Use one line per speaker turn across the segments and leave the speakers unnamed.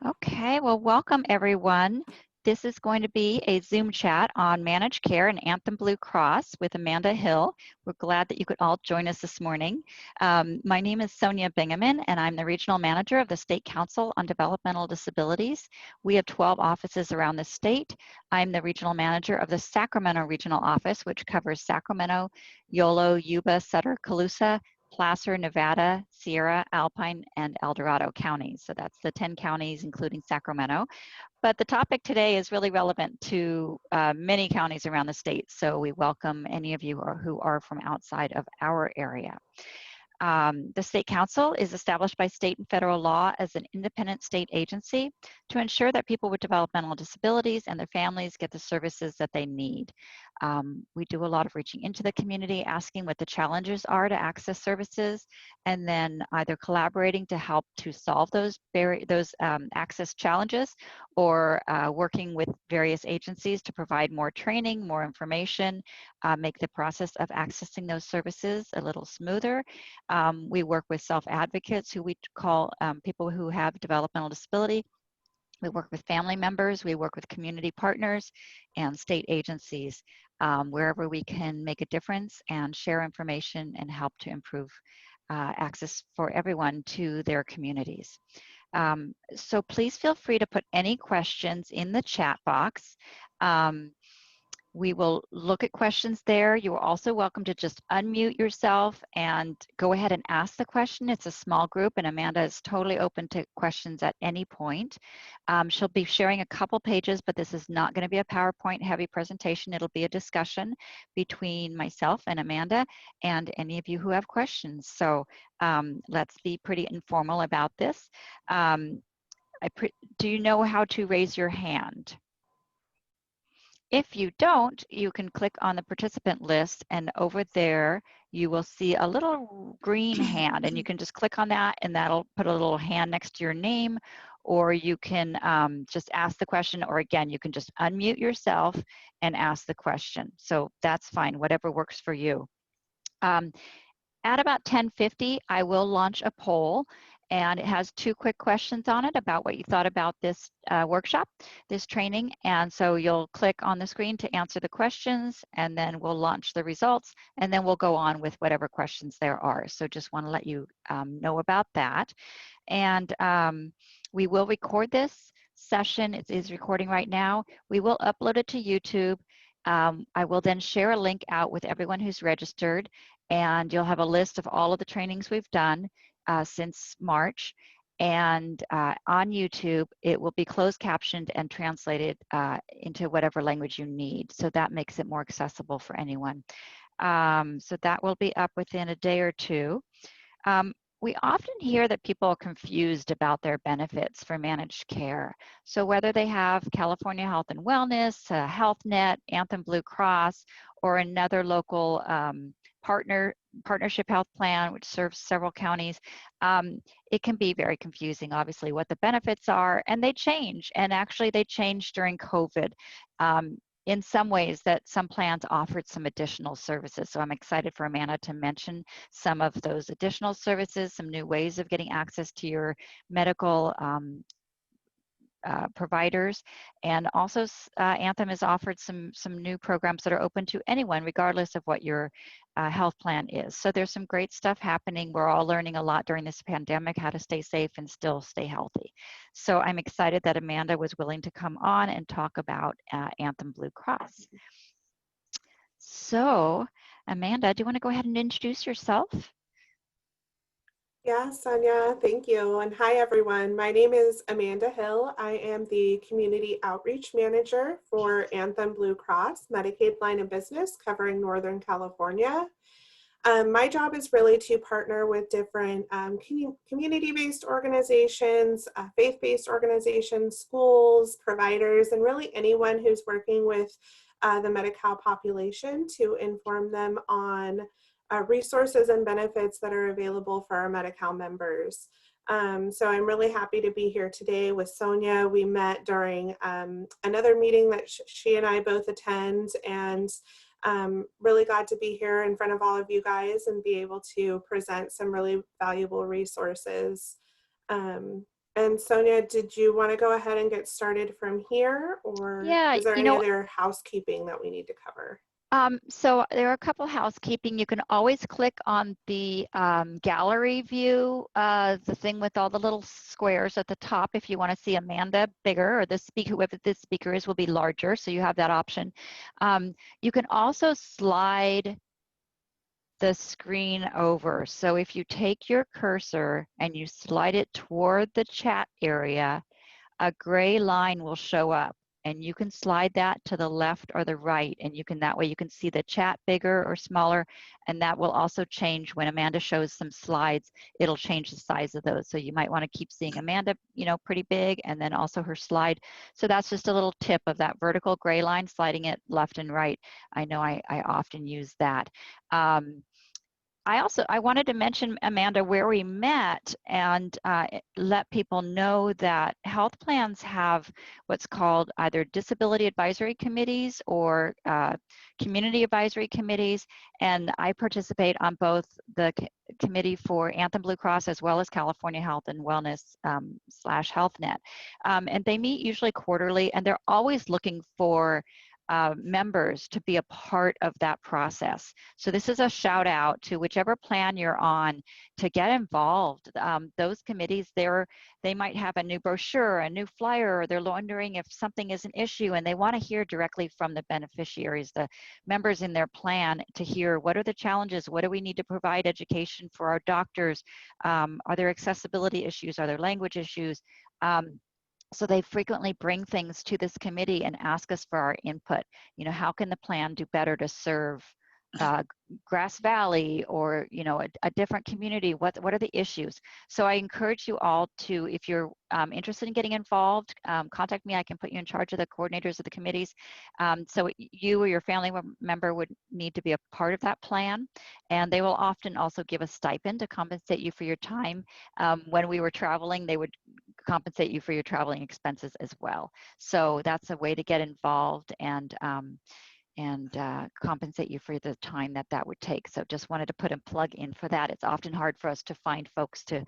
Okay, well, welcome everyone. This is going to be a Zoom chat on managed care and Anthem Blue Cross with Amanda Hill. We're glad that you could all join us this morning. My name is Sonia Bingaman, and I'm the Regional Manager of the State Council on Developmental Disabilities. We have 12 offices around the state. I'm the Regional Manager of the Sacramento Regional Office, which covers Sacramento, Yolo, Yuba, Sutter, Colusa, Placer, Nevada, Sierra, Alpine, and El Dorado counties. So that's the 10 counties, including Sacramento. But the topic today is really relevant to many counties around the state. So we welcome any of you who are from outside of our area. The State Council is established by state and federal law as an independent state agency to ensure that people with developmental disabilities and their families get the services that they need. We do a lot of reaching into the community, asking what the challenges are to access services, and then either collaborating to help to solve those access challenges, or working with various agencies to provide more training, more information, make the process of accessing those services a little smoother. We work with self-advocates who we call people who have developmental disability. We work with family members, we work with community partners and state agencies, wherever we can make a difference and share information and help to improve access for everyone to their communities. So please feel free to put any questions in the chat box. We will look at questions there. You are also welcome to just unmute yourself and go ahead and ask the question. It's a small group, and Amanda is totally open to questions at any point. She'll be sharing a couple pages, but this is not going to be a PowerPoint heavy presentation. It'll be a discussion between myself and Amanda and any of you who have questions. So let's be pretty informal about this. Do you know how to raise your hand? If you don't, you can click on the participant list, and over there you will see a little green hand, and you can just click on that and that'll put a little hand next to your name, or you can just ask the question, or again, you can just unmute yourself and ask the question. So that's fine, whatever works for you. At about 10:50, I will launch a poll, and it has 2 quick questions on it about what you thought about this workshop, this training. And so you'll click on the screen to answer the questions, and then we'll launch the results, and then we'll go on with whatever questions there are. So just want to let you know about that. And we will record this session. It is recording right now. We will upload it to YouTube. I will then share a link out with everyone who's registered, and you'll have a list of all of the trainings we've done since March. And on YouTube, it will be closed captioned and translated into whatever language you need. So that makes it more accessible for anyone. So that will be up within a day or two. We often hear that people are confused about their benefits for managed care. So whether they have California Health and Wellness, HealthNet, Anthem Blue Cross, or another local partnership health plan, which serves several counties, it can be very confusing, obviously, what the benefits are, and they change. And actually, they changed during COVID. In some ways that some plans offered some additional services. So I'm excited for Amanda to mention some of those additional services, some new ways of getting access to your medical providers. And also Anthem has offered some new programs that are open to anyone, regardless of what your health plan is. So there's some great stuff happening. We're all learning a lot during this pandemic, how to stay safe and still stay healthy. So I'm excited that Amanda was willing to come on and talk about Anthem Blue Cross. So Amanda, do you want to go ahead and introduce yourself?
Yeah, Sonia, thank you. And hi, everyone. My name is Amanda Hill. I am the Community Outreach Manager for Anthem Blue Cross, Medicaid line of business covering Northern California. My job is really to partner with different community-based organizations, faith-based organizations, schools, providers, and really anyone who's working with the Medi-Cal population to inform them on resources and benefits that are available for our Medi-Cal members. So I'm really happy to be here today with Sonia. We met during another meeting that she and I both attend, and really glad to be here in front of all of you guys and be able to present some really valuable resources. And Sonia, did you want to go ahead and get started from here, or
Yeah,
is there
you
any
know,
other housekeeping that we need to cover?
so there are a couple housekeeping. You can always click on the gallery view, the thing with all the little squares at the top if you want to see Amanda bigger, or the speaker, whoever this speaker is, will be larger, so you have that option. You can also slide the screen over. So if you take your cursor and you slide it toward the chat area, a gray line will show up, and you can slide that to the left or the right, and you can, that way you can see the chat bigger or smaller, and that will also change when Amanda shows some slides. It'll change the size of those, so you might want to keep seeing Amanda, you know, pretty big, and then also her slide. So that's just a little tip of that vertical gray line, sliding it left and right. I know I often use that. I wanted to mention, Amanda, where we met, and let people know that health plans have what's called either disability advisory committees or community advisory committees, and I participate on both the committee for Anthem Blue Cross as well as California Health and Wellness / HealthNet. And they meet usually quarterly, and they're always looking for members to be a part of that process. So this is a shout out to whichever plan you're on to get involved. Those committees, they might have a new brochure, a new flyer, or they're wondering if something is an issue, and they want to hear directly from the beneficiaries, the members in their plan, to hear what are the challenges, what do we need to provide education for our doctors, are there accessibility issues, are there language issues? So they frequently bring things to this committee and ask us for our input. You know, how can the plan do better to serve Grass Valley, or, you know, a different community? What are the issues? So I encourage you all to, if you're interested in getting involved, contact me. I can put you in charge of the coordinators of the committees. So you or your family member would need to be a part of that plan, and they will often also give a stipend to compensate you for your time. When we were traveling, they would compensate you for your traveling expenses as well. So that's a way to get involved and compensate you for the time that would take. So just wanted to put a plug in for that. It's often hard for us to find folks to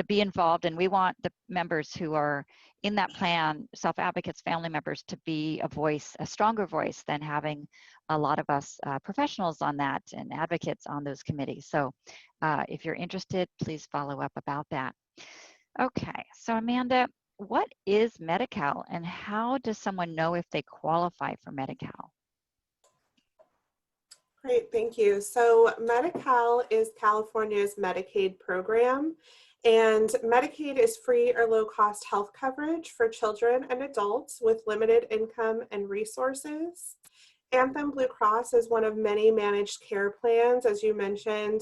be involved, and we want the members who are in that plan, self-advocates, family members, to be a voice, a stronger voice than having a lot of us professionals on that and advocates on those committees. So if you're interested, please follow up about that. Okay, so Amanda, what is Medi-Cal, and how does someone know if they qualify for Medi-Cal?
Great, thank you. So Medi-Cal is California's Medicaid program, and Medicaid is free or low-cost health coverage for children and adults with limited income and resources. Anthem Blue Cross is one of many managed care plans. As you mentioned,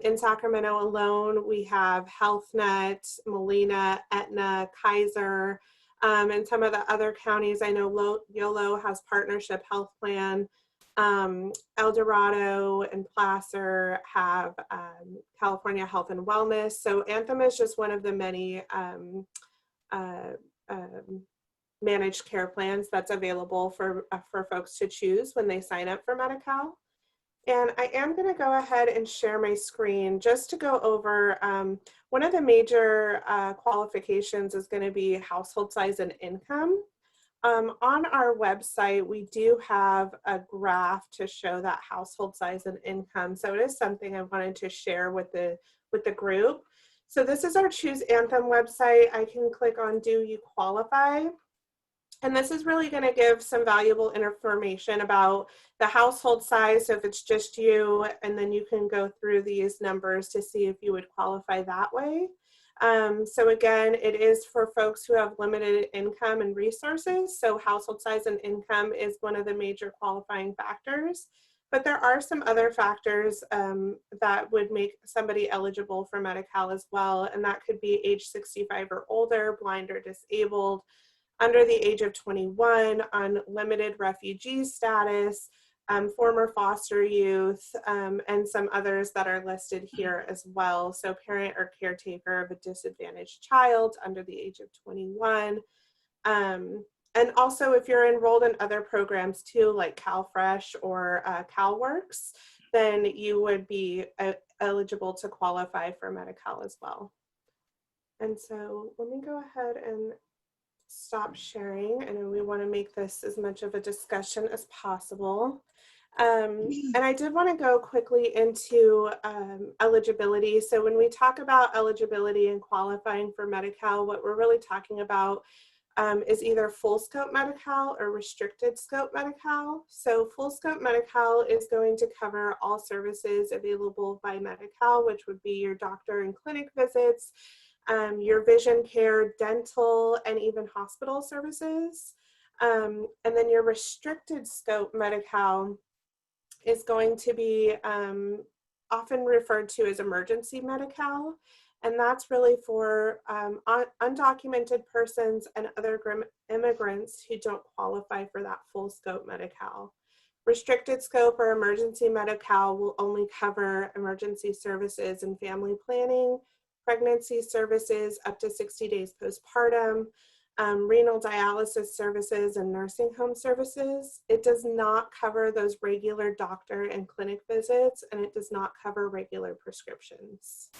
in Sacramento alone, we have HealthNet, Molina, Aetna, Kaiser, and some of the other counties. I know Yolo has Partnership Health Plan. El Dorado and Placer have California Health and Wellness. So Anthem is just one of the many managed care plans that's available for folks to choose when they sign up for Medi-Cal. And I am going to go ahead and share my screen just to go over one of the major qualifications is going to be household size and income. On our website, we do have a graph to show that household size and income. So it is something I wanted to share with the group. So this is our Choose Anthem website. I can click on Do You Qualify? And this is really going to give some valuable information about the household size. So if it's just you, and then you can go through these numbers to see if you would qualify that way. So again, it is for folks who have limited income and resources. So household size and income is one of the major qualifying factors. But there are some other factors that would make somebody eligible for Medi-Cal as well. And that could be age 65 or older, blind or disabled, under the age of 21, on limited refugee status, former foster youth, and some others that are listed here as well. So parent or caretaker of a disadvantaged child under the age of 21. And also if you're enrolled in other programs too, like CalFresh or CalWorks, then you would be eligible to qualify for Medi-Cal as well. And so let me go ahead and stop sharing. I know we want to make this as much of a discussion as possible. And I did want to go quickly into eligibility. So when we talk about eligibility and qualifying for Medi-Cal, what we're really talking about is either full scope Medi-Cal or restricted scope Medi-Cal. So full scope Medi-Cal is going to cover all services available by Medi-Cal, which would be your doctor and clinic visits, your vision care, dental, and even hospital services. And then your restricted scope Medi-Cal is going to be often referred to as emergency Medi-Cal. And that's really for undocumented persons and other immigrants who don't qualify for that full scope Medi-Cal. Restricted scope or emergency Medi-Cal will only cover emergency services and family planning, pregnancy services up to 60 days postpartum, renal dialysis services and nursing home services. It does not cover those regular doctor and clinic visits, and it does not cover regular prescriptions.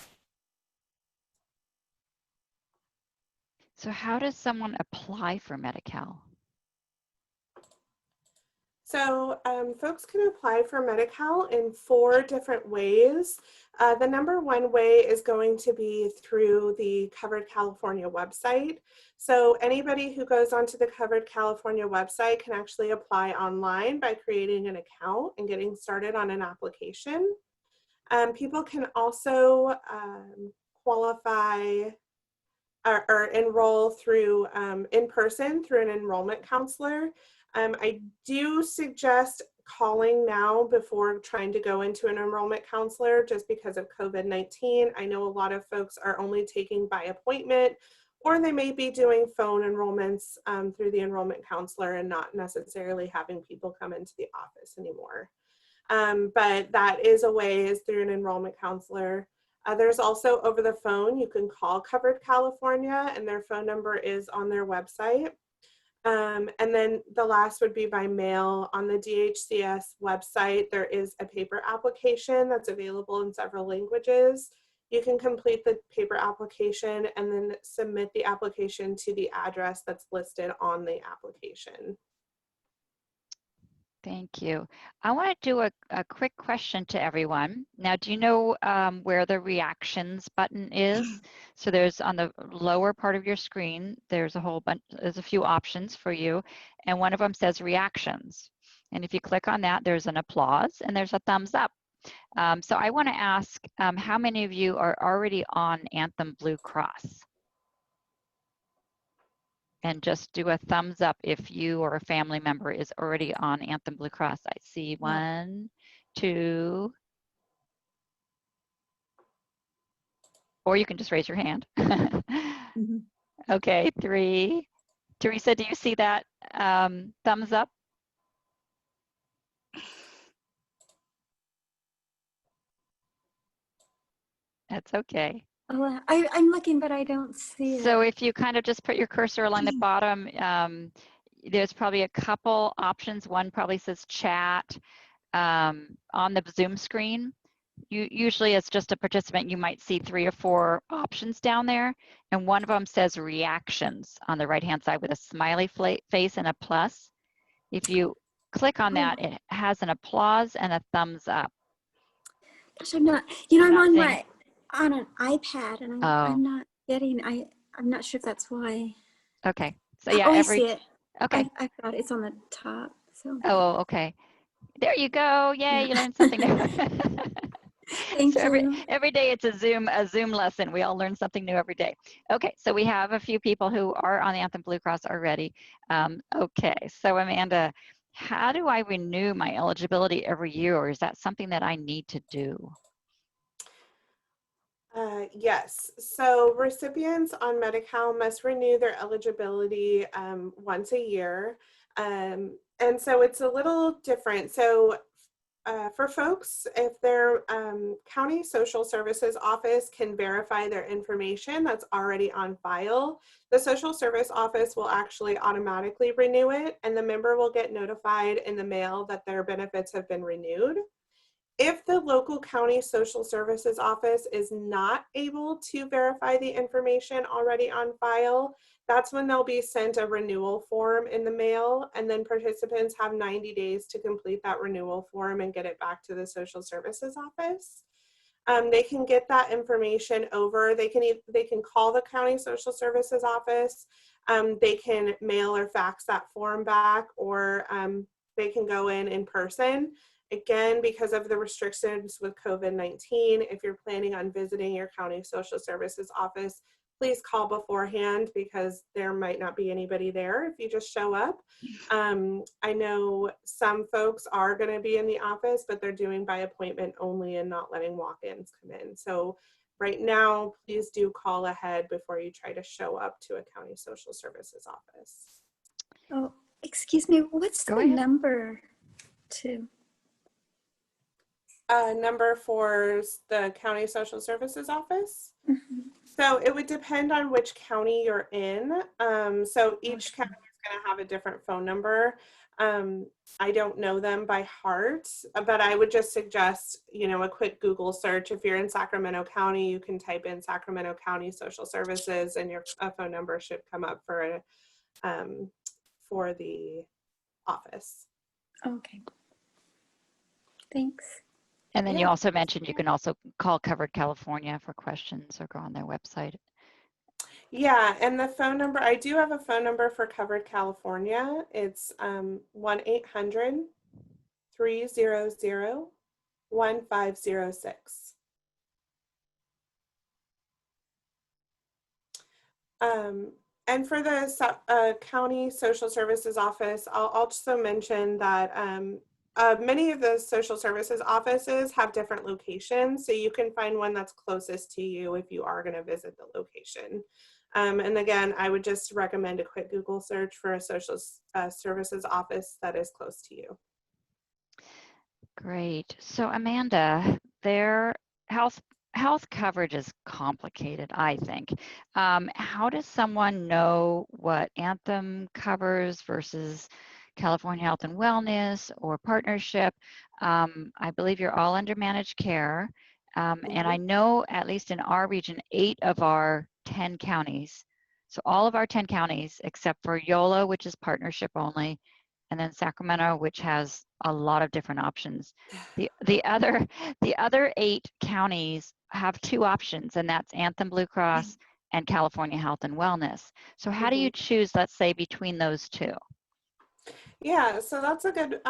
So how does someone apply for Medi-Cal?
So folks can apply for Medi-Cal in 4 different ways. The number one way is going to be through the Covered California website. So anybody who goes onto the Covered California website can actually apply online by creating an account and getting started on an application. People can also qualify or enroll through in person through an enrollment counselor. I do suggest calling now before trying to go into an enrollment counselor just because of COVID-19. I know a lot of folks are only taking by appointment, or they may be doing phone enrollments through the enrollment counselor and not necessarily having people come into the office anymore. But that is a way, is through an enrollment counselor. There's also over the phone, you can call Covered California and their phone number is on their website. And then the last would be by mail. On the DHCS website, there is a paper application that's available in several languages. You can complete the paper application and then submit the application to the address that's listed on the application.
Thank you. I want to do a quick question to everyone. Now, do you know where the reactions button is? So there's on the lower part of your screen, there's a whole bunch, there's a few options for you. And one of them says reactions. And if you click on that, there's an applause and there's a thumbs up. So I want to ask how many of you are already on Anthem Blue Cross? And just do a thumbs up if you or a family member is already on Anthem Blue Cross. I see 1, 2, or you can just raise your hand. Okay, 3. Teresa, do you see that thumbs up? That's okay.
Oh, I'm looking, but I don't see it.
So if you kind of just put your cursor along the bottom, there's probably a couple options. One probably says chat on the Zoom screen. Usually as just a participant, you might see 3 or 4 options down there. And one of them says reactions on the right-hand side with a smiley face and a plus. If you click on that, it has an applause and a thumbs up.
Gosh, I'm not, I'm on an iPad and I'm not getting, I'm not sure if that's why.
Okay. So yeah,
I see it.
Okay.
I've got it. It's on the top. So.
Oh, okay. There you go. Yay, yeah. You learned something new.
Thank
so
you.
Every day it's a Zoom lesson. We all learn something new every day. Okay, so we have a few people who are on the Anthem Blue Cross already. Okay, so Amanda, how do I renew my eligibility every year, or is that something that I need to do?
Yes, so recipients on Medi-Cal must renew their eligibility once a year. And so it's a little different. So for folks, if their county social services office can verify their information that's already on file, the social service office will actually automatically renew it, and the member will get notified in the mail that their benefits have been renewed. If the local county social services office is not able to verify the information already on file, that's when they'll be sent a renewal form in the mail, and then participants have 90 days to complete that renewal form and get it back to the social services office. They can get that information over. They can call the county social services office. They can mail or fax that form back, or they can go in person. Again, because of the restrictions with COVID-19, if you're planning on visiting your county social services office, please call beforehand, because there might not be anybody there if you just show up. I know some folks are going to be in the office, but they're doing by appointment only and not letting walk-ins come in. So right now, please do call ahead before you try to show up to a county social services office.
Oh, excuse me, what's the number to?
Number for the county social services office?
Mm-hmm.
So it would depend on which county you're in. So each county is going to have a different phone number. I don't know them by heart, but I would just suggest, a quick Google search. If you're in Sacramento County, you can type in Sacramento County Social Services, and your phone number should come up for the office.
Okay. Thanks.
And then you also mentioned you can also call Covered California for questions or go on their website.
Yeah, and the phone number, I do have a phone number for Covered California. It's 1-800-300-1506. And for the county social services office, I'll also mention that many of the social services offices have different locations, so you can find one that's closest to you if you are going to visit the location. And again, I would just recommend a quick Google search for a social services office that is close to you.
Great. So Amanda, their health coverage is complicated, I think. How does someone know what Anthem covers versus California Health and Wellness or partnership? I believe you're all under managed care. And I know, at least in our region, 8 of our 10 counties, so all of our 10 counties except for Yola, which is partnership only, and then Sacramento, which has a lot of different options. The other 8 counties have 2 options, and that's Anthem Blue Cross and California Health and Wellness. So how do you choose, let's say, between those 2?
Yeah, so that's a good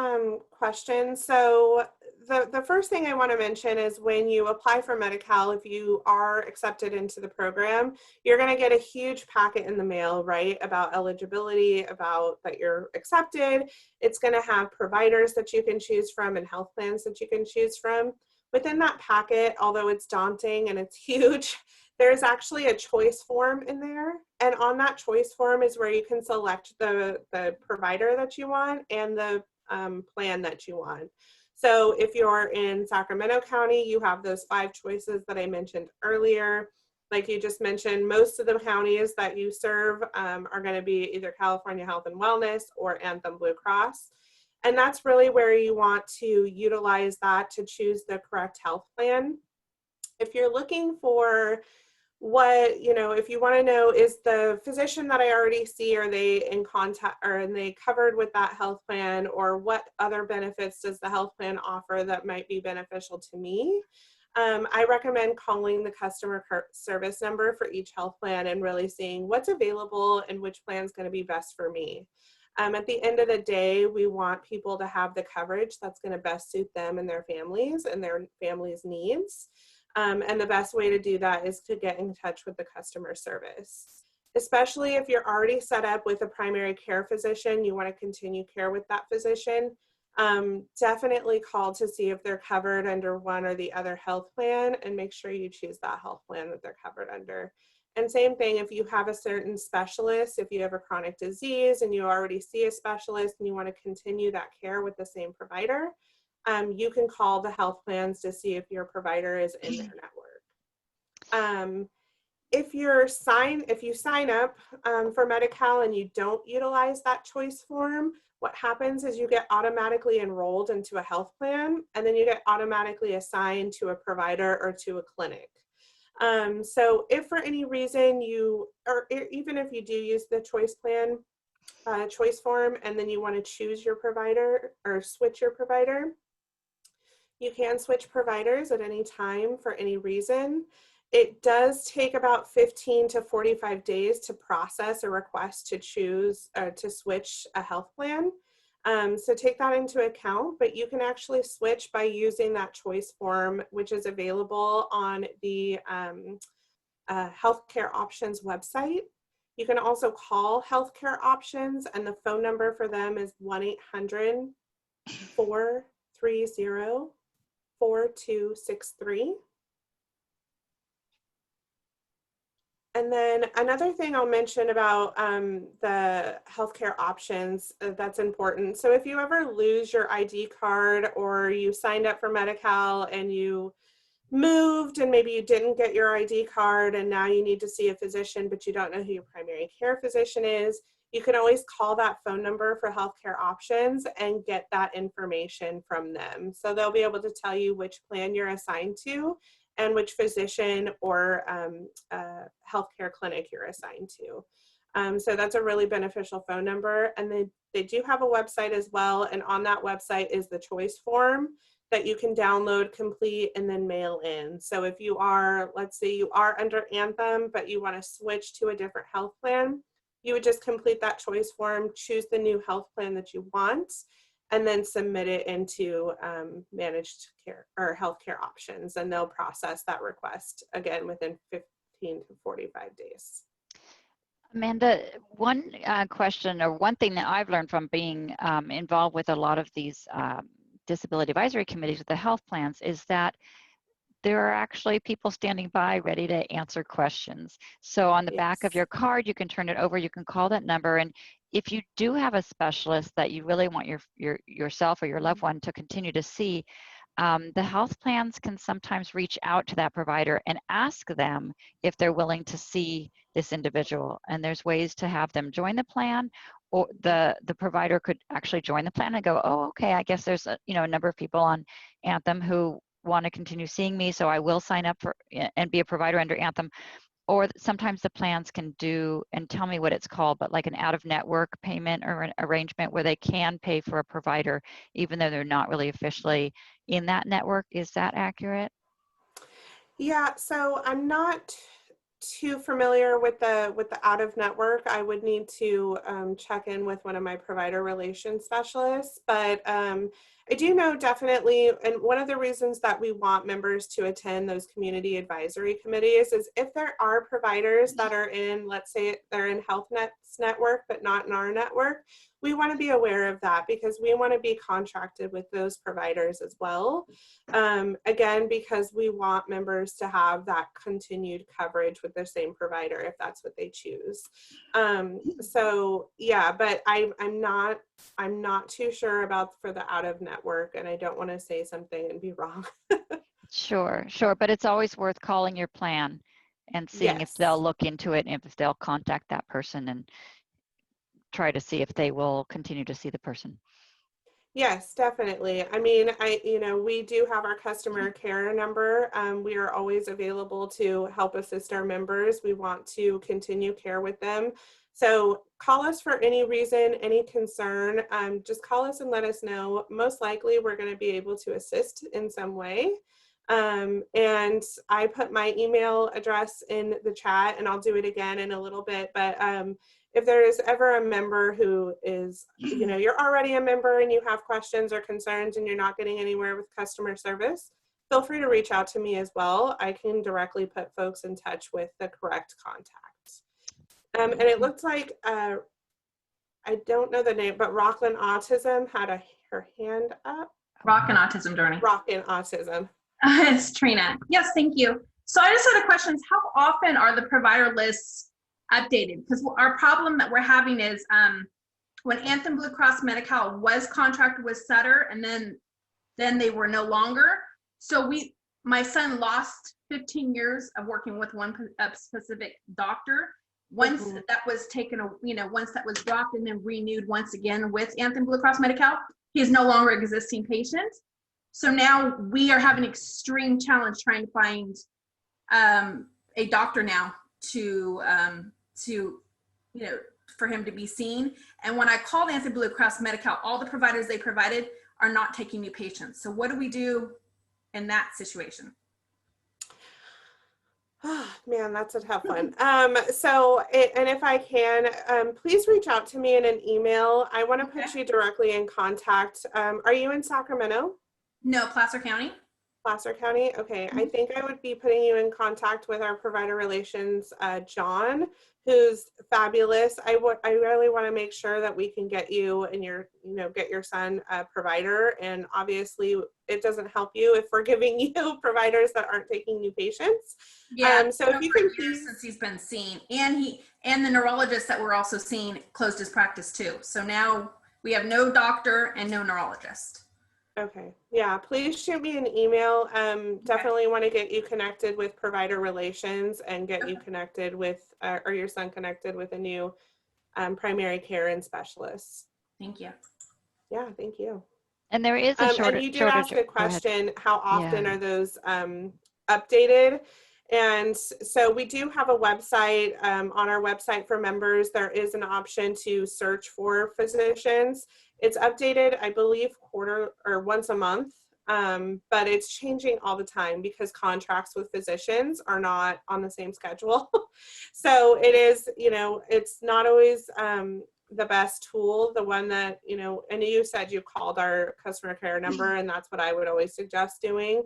question. So the first thing I want to mention is when you apply for Medi-Cal, if you are accepted into the program, you're going to get a huge packet in the mail, right, about eligibility, about that you're accepted. It's going to have providers that you can choose from and health plans that you can choose from. Within that packet, although it's daunting and it's huge, there's actually a choice form in there. And on that choice form is where you can select the provider that you want and the plan that you want. So if you're in Sacramento County, you have those 5 choices that I mentioned earlier. Like you just mentioned, most of the counties that you serve are going to be either California Health and Wellness or Anthem Blue Cross. And that's really where you want to utilize that to choose the correct health plan. If you're looking for if you want to know, is the physician that I already see, are they in contact, or are they covered with that health plan, or what other benefits does the health plan offer that might be beneficial to me? I recommend calling the customer service number for each health plan and really seeing what's available and which plan is going to be best for me. At the end of the day, we want people to have the coverage that's going to best suit them and their families' needs. And the best way to do that is to get in touch with the customer service. Especially if you're already set up with a primary care physician, you want to continue care with that physician, definitely call to see if they're covered under one or the other health plan, and make sure you choose that health plan that they're covered under. And same thing, if you have a certain specialist, if you have a chronic disease and you already see a specialist and you want to continue that care with the same provider, you can call the health plans to see if your provider is in their network. If you sign up for Medi-Cal and you don't utilize that choice form, what happens is you get automatically enrolled into a health plan, and then you get automatically assigned to a provider or to a clinic. So if for any reason or even if you do use the choice plan, choice form, and then you want to choose your provider or switch your provider, you can switch providers at any time for any reason. It does take about 15 to 45 days to process a request to choose or to switch a health plan. So take that into account, but you can actually switch by using that choice form, which is available on the Healthcare Options website. You can also call Healthcare Options, and the phone number for them is 1-800-430-4263. And then another thing I'll mention about the healthcare options that's important. So if you ever lose your ID card, or you signed up for Medi-Cal and you moved and maybe you didn't get your ID card and now you need to see a physician, but you don't know who your primary care physician is, you can always call that phone number for healthcare options and get that information from them. So they'll be able to tell you which plan you're assigned to and which physician or healthcare clinic you're assigned to. So that's a really beneficial phone number. And they do have a website as well. And on that website is the choice form that you can download, complete, and then mail in. So if you are, let's say you are under Anthem, but you want to switch to a different health plan, you would just complete that choice form, choose the new health plan that you want, and then submit it into managed care or healthcare options, and they'll process that request again within 15 to 45 days.
Amanda, one question, or one thing that I've learned from being involved with a lot of these disability advisory committees with the health plans, is that there are actually people standing by ready to answer questions. So on the back of your card, you can turn it over, you can call that number, and if you do have a specialist that you really want yourself or your loved one to continue to see, the health plans can sometimes reach out to that provider and ask them if they're willing to see this individual. And there's ways to have them join the plan, or the provider could actually join the plan and go, oh, okay, I guess there's a number of people on Anthem who want to continue seeing me, so I will sign up for and be a provider under Anthem. Or sometimes the plans can do, and tell me what it's called, but like an out-of-network payment or an arrangement where they can pay for a provider even though they're not really officially in that network. Is that accurate?
Yeah, so I'm not too familiar with the out-of-network. I would need to check in with one of my provider relations specialists, but I do know definitely, and one of the reasons that we want members to attend those community advisory committees is if there are providers that are in, let's say they're in HealthNet's network, but not in our network, we want to be aware of that because we want to be contracted with those providers as well. Again, because we want members to have that continued coverage with the same provider if that's what they choose. So yeah, but I'm not too sure about for the out of network, and I don't want to say something and be wrong.
Sure, but it's always worth calling your plan and seeing if they'll look into it and if they'll contact that person and try to see if they will continue to see the person.
Yes, definitely. I mean, we do have our customer care number. We are always available to help assist our members. We want to continue care with them. So call us for any reason, any concern. Just call us and let us know. Most likely we're going to be able to assist in some way. And I put my email address in the chat, and I'll do it again in a little bit. But if there is ever a member who is, you're already a member and you have questions or concerns and you're not getting anywhere with customer service, feel free to reach out to me as well. I can directly put folks in touch with the correct contact. And it looks like, I don't know the name, but Rocklin Autism had her hand up.
Rockin' Autism, Dorney.
Rockin' Autism.
It's Trina. Yes, thank you. So I just had a question. How often are the provider lists updated? Because our problem that we're having is when Anthem Blue Cross Medi-Cal was contracted with Sutter, and then they were no longer. So my son lost 15 years of working with one specific doctor, Once that was taken, once that was dropped and then renewed once again with Anthem Blue Cross Medi-Cal, he is no longer an existing patient. So now we are having an extreme challenge trying to find a doctor now to for him to be seen. And when I called Anthem Blue Cross Medi-Cal, all the providers they provided are not taking new patients. So what do we do in that situation?
Oh, man, that's a tough one. And if I can, please reach out to me in an email. I want to put you directly in contact. Are you in Sacramento?
No, Placer County.
Placer County? Okay. I think I would be putting you in contact with our provider relations, John, who's fabulous. I really want to make sure that we can get you and get your son a provider. And obviously it doesn't help you if we're giving you providers that aren't taking new patients.
Yeah.
So if you can please,
since he's been seen, and the neurologist that we're also seeing closed his practice too. So now we have no doctor and no neurologist.
Okay. Yeah, please shoot me an email. Definitely want to get you connected with provider relations and get you connected with, or your son connected with a new primary care and specialist.
Thank you.
Yeah, thank you.
And there is a shortage.
And you did ask a question, how often are those updated? And so we do have a website. On our website for members, there is an option to search for physicians. It's updated, I believe, quarter or once a month, but it's changing all the time because contracts with physicians are not on the same schedule. So it is, it's not always the best tool, the one that, and you said you called our customer care number, and that's what I would always suggest doing.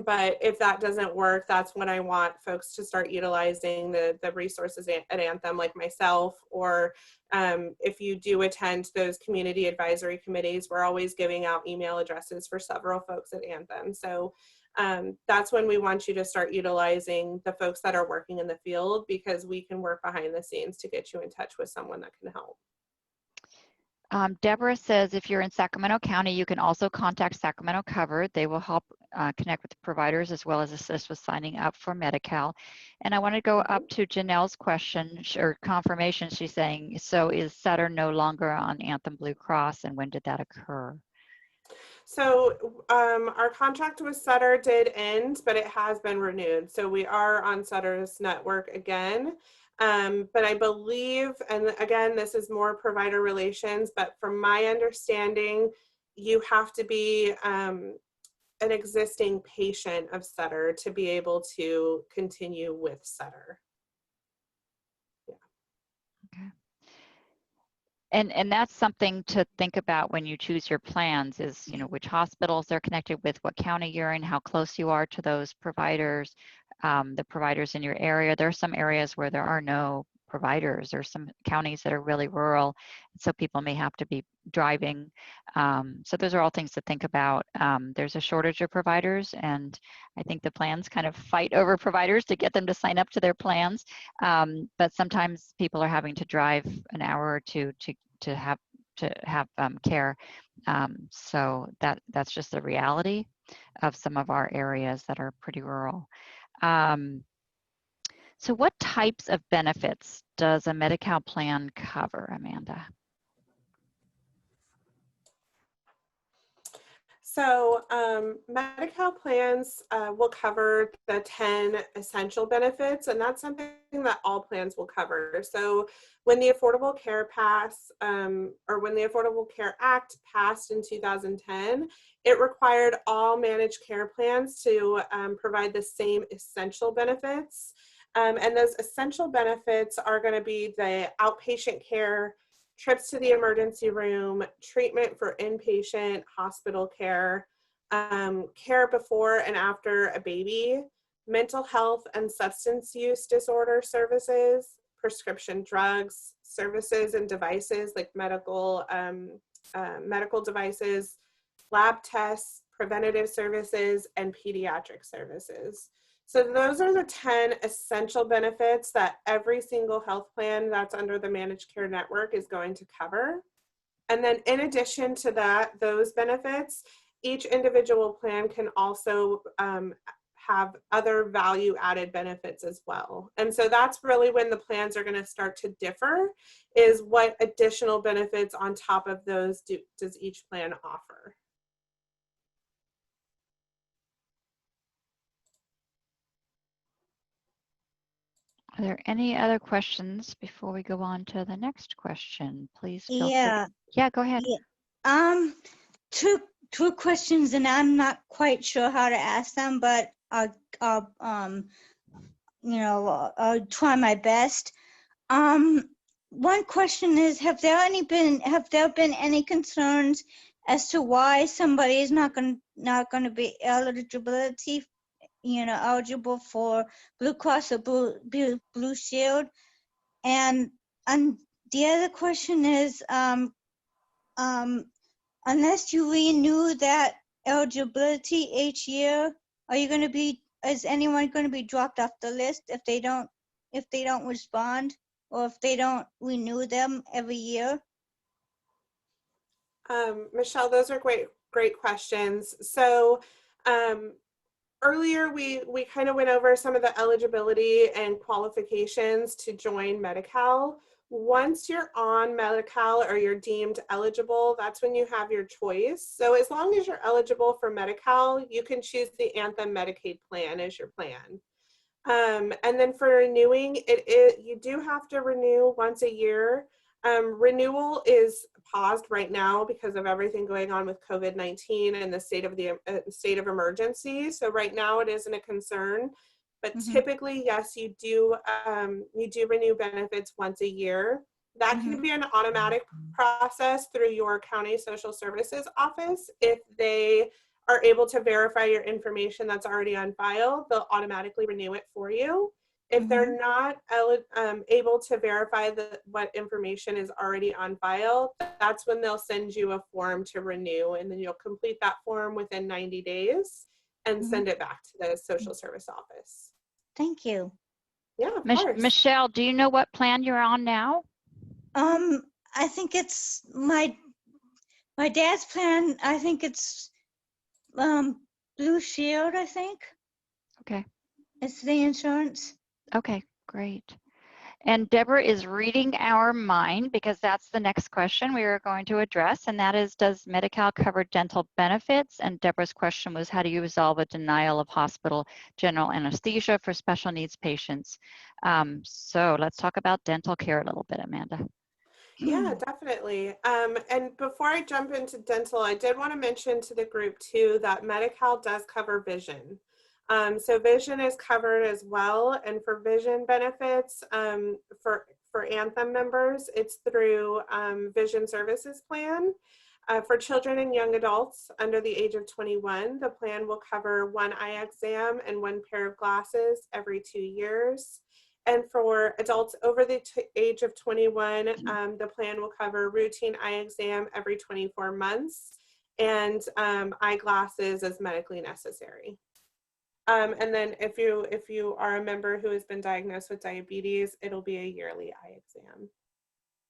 But if that doesn't work, that's when I want folks to start utilizing the resources at Anthem, like myself, or if you do attend those community advisory committees, we're always giving out email addresses for several folks at Anthem. So that's when we want you to start utilizing the folks that are working in the field, because we can work behind the scenes to get you in touch with someone that can help.
Deborah says if you're in Sacramento County, you can also contact Sacramento Covered. They will help connect with the providers as well as assist with signing up for Medi-Cal. And I want to go up to Janelle's question or confirmation. She's saying, so is Sutter no longer on Anthem Blue Cross, and when did that occur?
So our contract with Sutter did end, but it has been renewed. So we are on Sutter's network again. But I believe, and again, this is more provider relations, but from my understanding, you have to be an existing patient of Sutter to be able to continue with Sutter. Yeah.
Okay. And that's something to think about when you choose your plans is, which hospitals they're connected with, what county you're in, how close you are to those providers, the providers in your area. There are some areas where there are no providers. There's some counties that are really rural, so people may have to be driving. So those are all things to think about. There's a shortage of providers, and I think the plans kind of fight over providers to get them to sign up to their plans. But sometimes people are having to drive an hour or two to have care. So that's just the reality of some of our areas that are pretty rural. So what types of benefits does a Medi-Cal plan cover, Amanda?
So Medi-Cal plans will cover the 10 essential benefits, and that's something that all plans will cover. So when the Affordable Care when the Affordable Care Act passed in 2010, it required all managed care plans to provide the same essential benefits. And those essential benefits are going to be the outpatient care, trips to the emergency room, treatment for inpatient hospital care, care before and after a baby, mental health and substance use disorder services, prescription drugs, services and devices like medical devices, lab tests, preventative services, and pediatric services. So those are the 10 essential benefits that every single health plan that's under the managed care network is going to cover. And then in addition to those benefits, each individual plan can also have other value added benefits as well. And so that's really when the plans are going to start to differ, is what additional benefits on top of those does each plan offer.
Are there any other questions before we go on to the next question? Please feel free.
Yeah.
Yeah, go ahead.
Yeah. Two questions, and I'm not quite sure how to ask them, but I'll try my best. One question is, have there been any concerns as to why somebody is not going to be eligible for Blue Cross or Blue Shield? And the other question is, unless you renew that eligibility each year, is anyone going to be dropped off the list if they don't respond, or if they don't renew them every year?
Michelle, those are great questions. So earlier we kind of went over some of the eligibility and qualifications to join Medi-Cal. Once you're on Medi-Cal or you're deemed eligible, that's when you have your choice. So as long as you're eligible for Medi-Cal, you can choose the Anthem Medicaid plan as your plan. And then for renewing, you do have to renew once a year. Renewal is paused right now because of everything going on with COVID-19 and the state of emergency. So right now it isn't a concern, but typically, yes, you do renew benefits once a year. That can be an automatic process through your county social services office. If they are able to verify your information that's already on file, they'll automatically renew it for you. If they're not able to verify what information is already on file, that's when they'll send you a form to renew, and then you'll complete that form within 90 days and send it back to the social service office.
Thank you.
Yeah, of course.
Michelle, do you know what plan you're on now?
I think it's my dad's plan. I think it's Blue Shield, I think.
Okay.
It's the insurance.
Okay, great. And Deborah is reading our mind, because that's the next question we are going to address, and that is, does Medi-Cal cover dental benefits? And Deborah's question was, how do you resolve a denial of hospital general anesthesia for special needs patients? So let's talk about dental care a little bit, Amanda.
Yeah, definitely. And before I jump into dental, I did want to mention to the group too that Medi-Cal does cover vision. So vision is covered as well, and for vision benefits for Anthem members, it's through Vision Services Plan. For children and young adults under the age of 21, the plan will cover one eye exam and one pair of glasses every 2 years. And for adults over the age of 21, the plan will cover routine eye exam every 24 months and eyeglasses as medically necessary. And then if you are a member who has been diagnosed with diabetes, it'll be a yearly eye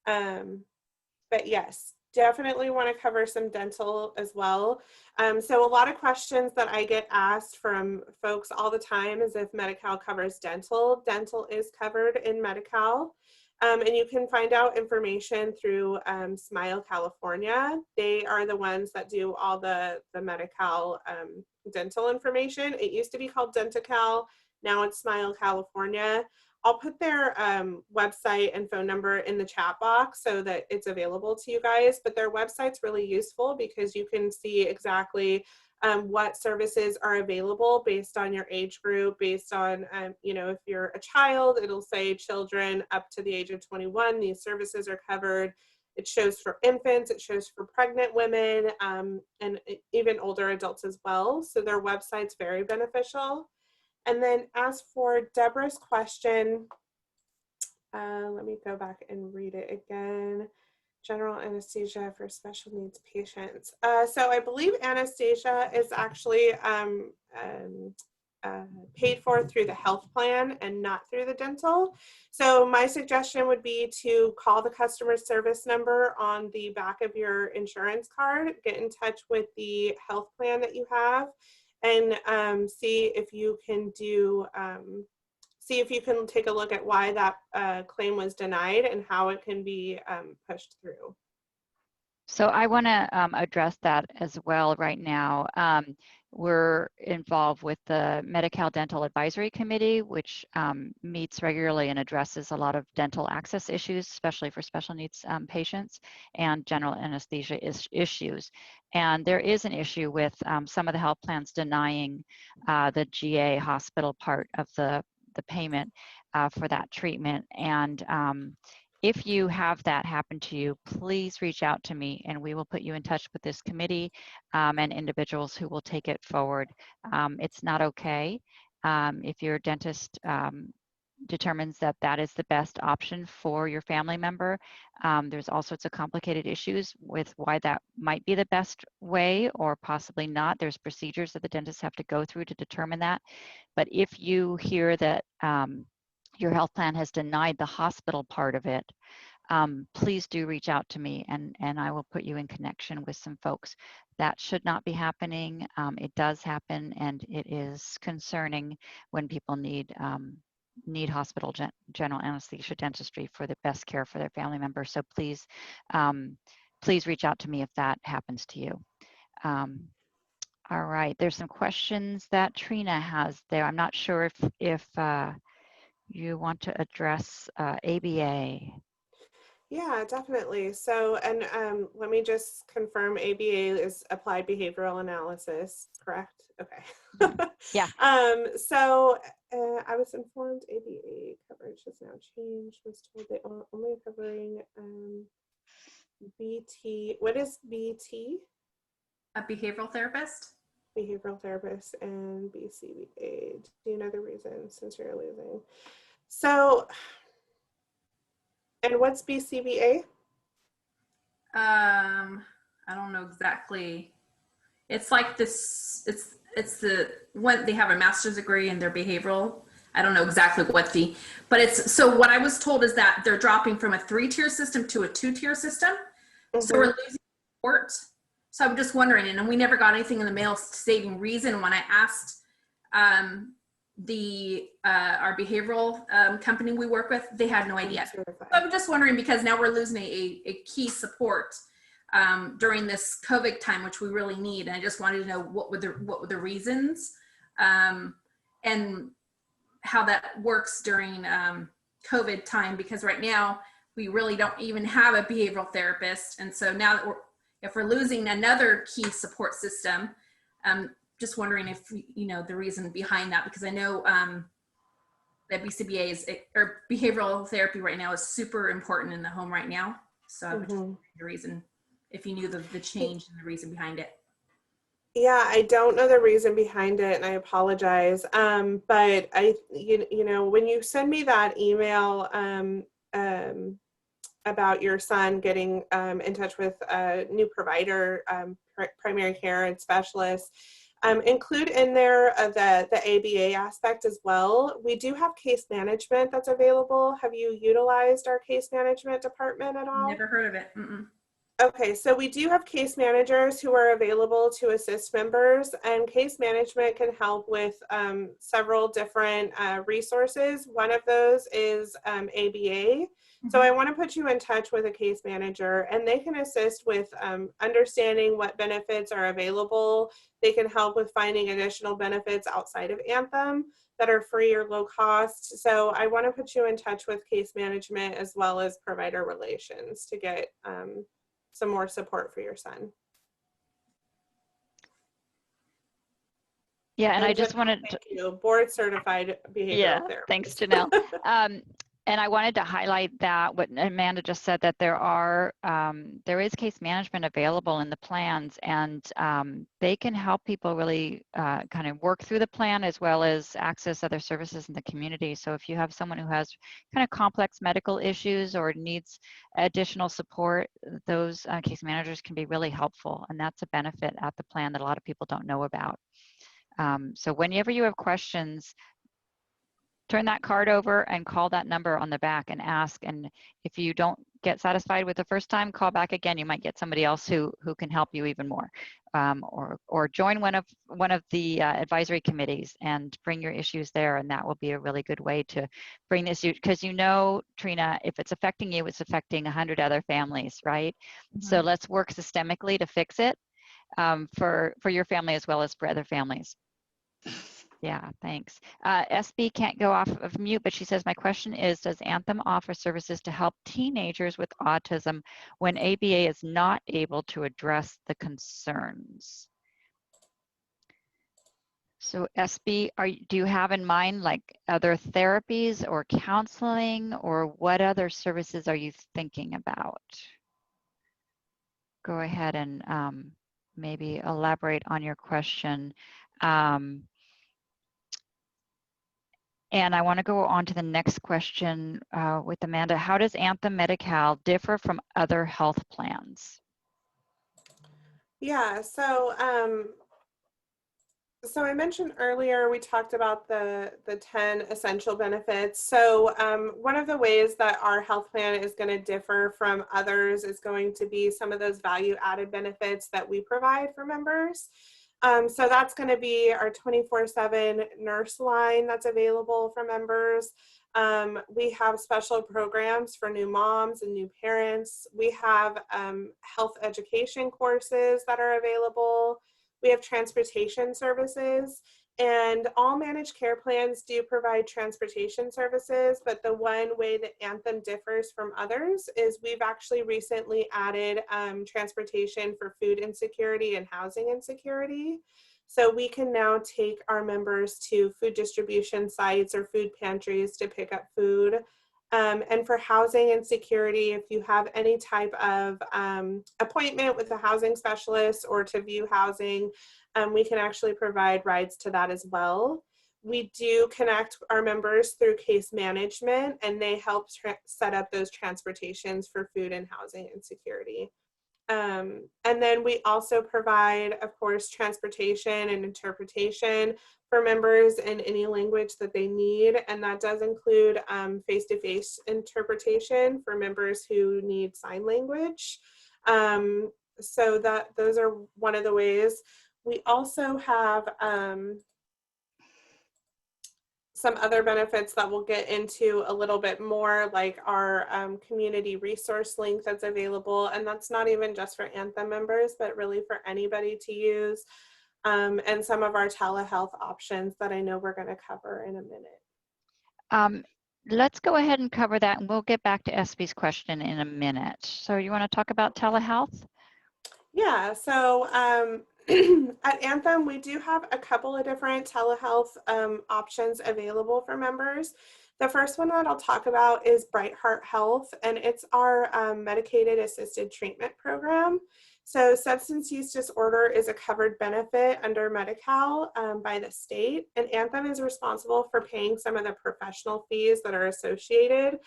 exam. But yes, definitely want to cover some dental as well. So a lot of questions that I get asked from folks all the time is if Medi-Cal covers dental. Dental is covered in Medi-Cal. And you can find out information through Smile California. They are the ones that do all the Medi-Cal dental information. It used to be called Dentacal. Now it's Smile California. I'll put their website and phone number in the chat box so that it's available to you guys. But their website's really useful because you can see exactly what services are available based on your age group, based on, if you're a child, it'll say children up to the age of 21, these services are covered. It shows for infants, it shows for pregnant women, and even older adults as well. So their website's very beneficial. And then as for Deborah's question, let me go back and read it again. General anesthesia for special needs patients. So I believe anesthesia is actually paid for through the health plan and not through the dental. So my suggestion would be to call the customer service number on the back of your insurance card, get in touch with the health plan that you have, and see if you can do, see if you can take a look at why that claim was denied and how it can be pushed through.
So I want to address that as well right now. We're involved with the Medi-Cal Dental Advisory Committee, which meets regularly and addresses a lot of dental access issues, especially for special needs patients and general anesthesia issues. And there is an issue with some of the health plans denying the GA hospital part of the payment for that treatment. And if you have that happen to you, please reach out to me and we will put you in touch with this committee and individuals who will take it forward. It's not okay if your dentist determines that that is the best option for your family member. There's all sorts of complicated issues with why that might be the best way or possibly not. There's procedures that the dentists have to go through to determine that. But if you hear that your health plan has denied the hospital part of it, please do reach out to me and I will put you in connection with some folks. That should not be happening. It does happen, and it is concerning when people need hospital general anesthesia dentistry for the best care for their family members. So please, please reach out to me if that happens to you. All right, there's some questions that Trina has there. I'm not sure if you want to address ABA.
Yeah, definitely. So, and let me just confirm, ABA is applied behavioral analysis, correct? Okay.
Yeah.
So I was informed ABA coverage has now changed. Was told they are only covering BT. What is BT?
A behavioral therapist?
Behavioral therapist and BCBA. Do you know the reason since you're losing? So, and what's BCBA?
I don't know exactly. It's like this, it's the when they have a master's degree in their behavioral. I don't know exactly what but it's, so what I was told is that they're dropping from a 3-tier system to a 2-tier system. Mm-hmm. So we're losing support. So I'm just wondering, and we never got anything in the mail stating reason. When I asked our behavioral company we work with, they had no idea. So I'm just wondering, because now we're losing a key support during this COVID time, which we really need. And I just wanted to know what were the reasons and how that works during COVID time, because right now we really don't even have a behavioral therapist. And so now that if we're losing another key support system, just wondering if, you know, the reason behind that, because I know that BCBA is, or behavioral therapy right now is super important in the home right now. So I would just wonder the reason, if you knew the change and the reason behind it.
Yeah, I don't know the reason behind it, and I apologize. But you know, when you send me that email about your son getting in touch with a new provider, primary care and specialist, include in there the ABA aspect as well. We do have case management that's available. Have you utilized our case management department at all?
Never heard of it. Mm-mm.
Okay, so we do have case managers who are available to assist members, and case management can help with several different resources. One of those is ABA. So I want to put you in touch with a case manager, and they can assist with understanding what benefits are available. They can help with finding additional benefits outside of Anthem that are free or low cost. So I want to put you in touch with case management as well as provider relations to get some more support for your son.
Yeah, and I just wanted to,
thank you, board certified behavioral therapist.
Thanks, Janelle. And I wanted to highlight that what Amanda just said, that there is case management available in the plans, and they can help people really kind of work through the plan as well as access other services in the community. So if you have someone who has kind of complex medical issues or needs additional support, those case managers can be really helpful, and that's a benefit at the plan that a lot of people don't know about. So whenever you have questions, turn that card over and call that number on the back and ask. And if you don't get satisfied with the first time, call back again. You might get somebody else who can help you even more. Or join one of the advisory committees and bring your issues there, and that will be a really good way to bring this, because Trina, if it's affecting you, it's affecting 100 other families, right? Mm-hmm. So let's work systemically to fix it for your family as well as for other families. Yeah, thanks. SB can't go off of mute, but she says, my question is, does Anthem offer services to help teenagers with autism when ABA is not able to address the concerns? So SB, do you have in mind like other therapies or counseling, or what other services are you thinking about? Go ahead and maybe elaborate on your question. And I want to go on to the next question with Amanda. How does Anthem Medi-Cal differ from other health plans?
Yeah, so I mentioned earlier, we talked about the 10 essential benefits. So one of the ways that our health plan is going to differ from others is going to be some of those value added benefits that we provide for members. So that's going to be our 24/7 nurse line that's available for members. We have special programs for new moms and new parents. We have health education courses that are available. We have transportation services, and all managed care plans do provide transportation services, but the one way that Anthem differs from others is we've actually recently added transportation for food insecurity and housing insecurity. So we can now take our members to food distribution sites or food pantries to pick up food. And for housing insecurity, if you have any type of appointment with a housing specialist or to view housing, we can actually provide rides to that as well. We do connect our members through case management, and they help set up those transportations for food and housing insecurity. And then we also provide, of course, transportation and interpretation for members in any language that they need. And that does include face-to-face interpretation for members who need sign language. So those are one of the ways. We also have some other benefits that we'll get into a little bit more, like our community resource link that's available. And that's not even just for Anthem members, but really for anybody to use. And some of our telehealth options that I know we're going to cover in a minute.
Let's go ahead and cover that, and we'll get back to SB's question in a minute. So you want to talk about telehealth?
Yeah, so at Anthem, we do have a couple of different telehealth options available for members. The first one that I'll talk about is Bright Heart Health, and it's our medicated assisted treatment program. So substance use disorder is a covered benefit under Medi-Cal by the state, and Anthem is responsible for paying some of the professional fees that are associated.